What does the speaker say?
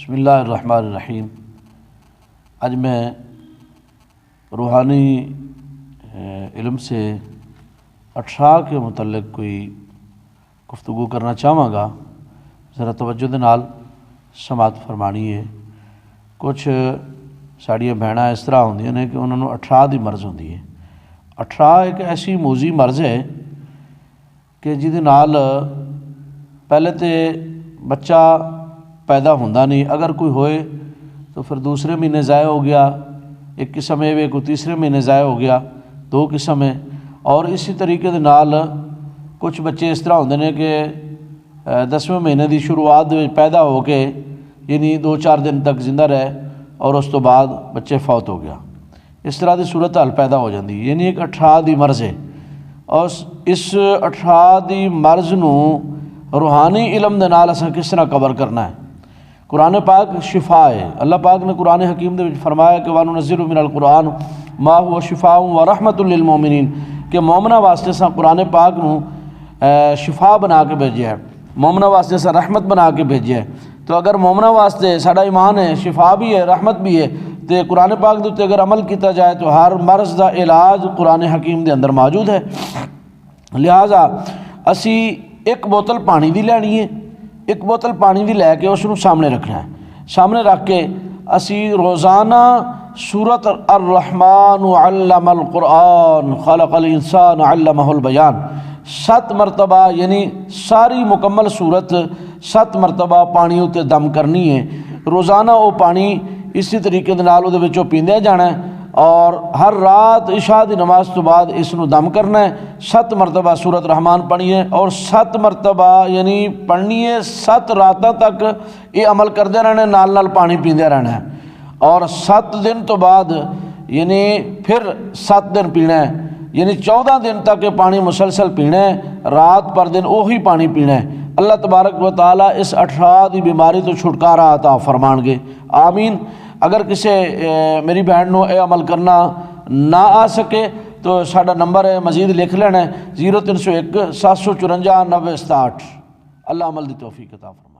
بسم اللہ الرحمن الرحیم۔ آج میں روحانی علم سے اٹھرا کے متعلق کوئی گفتگو کرنا چاہواں گا، ذرا توجہ دے نال سماعت فرمانی ہے۔ کچھ ساڑیاں بہناں اس طرح ہوندیاں نے کہ انہوں نے اٹھرا دی مرض ہوندی ہے۔ اٹھرا ایک ایسی موذی مرض ہے کہ جہدے نال پہلے تے بچہ پیدا ہوندا نہیں، اگر کوئی ہوئے تو پھر دوسرے مہینے ضائع ہو گیا، ایک قسم ہے کوئی تیسرے مہینے ضائع ہو گیا، دو قسم ہے۔ اور اسی طریقے دے نال کچھ بچے اس طرح ہوندے نے کہ 10ویں مہینے دی شروعات پیدا ہو کے یعنی 2-4 دن تک زندہ رہے اور اس تو بعد بچے فوت ہو گیا۔ اس طرح دی صورت حال پیدا ہو جاندی، یعنی ایک اٹھرا دی مرض ہے۔ اور اس اٹھرا دی مرض نو روحانی علم دے نال اساں کس طرح کور کرنا ہے؟ قرآن پاک شفا ہے۔ اللہ پاک نے قرآن حکیم دے وچ فرمایا کہ وَنُنَزِّلُ مِنَ الْقُرْآنِ مَا هُوَ شِفَاءٌ وَرَحْمَةٌ لِّلْمُؤْمِنِينَ کہ مومنہ واسطے سا قرآن پاک نو شفا بنا کے بھیجیا ہے، مومنہ واسطے سا رحمت بنا کے بھیجیا ہے۔ تو اگر مومنہ واسطے ساڈا ایمان ہے، شفا بھی ہے، رحمت بھی ہے، تو قرآن پاک دے تے اگر عمل کیتا جائے تو ہر مرض دا علاج قرآن حکیم دے اندر موجود ہے۔ لہٰذا اسی ایک بوتل پانی دی لینی ہے، ایک بوتل پانی دی لے کے اس نو سامنے رکھنا ہے۔ سامنے رکھ کے اسی روزانہ سورۃ الرحمن علم القرآن خلق الانسان علمہ البیان 7 مرتبہ یعنی ساری مکمل سورت 7 مرتبہ پانی اتے دم کرنی ہے۔ روزانہ وہ پانی اسی طریقے دے نال دے وچوں پیندے جانا ہے، اور ہر رات عشاء دی نماز تو بعد اس نو دم کرنا ہے۔ 7 مرتبہ سورۃ رحمان پڑھنی ہے اور 7 مرتبہ یعنی پڑھنی ہے، 7 راتاں تک یہ عمل کردے رہنا ہے، نال پانی پیندے رہنا ہے، اور 7 دن تو بعد یعنی پھر 7 دن پینا ہے، یعنی 14 دن تک یہ پانی مسلسل پینا ہے، رات پر دن وہی پانی پینا ہے۔ اللہ تبارک و تعالیٰ اس اٹھرا دی بیماری تو چھٹکارا عطا فرمان گے، آمین۔ اگر کسی میری بہن نو اے عمل کرنا نہ آ سکے تو ساڈا نمبر ہے، مزید لکھ لینا ہے 0301 754 90 67۔ اللہ عمل دی توفیق عطا فرمائے۔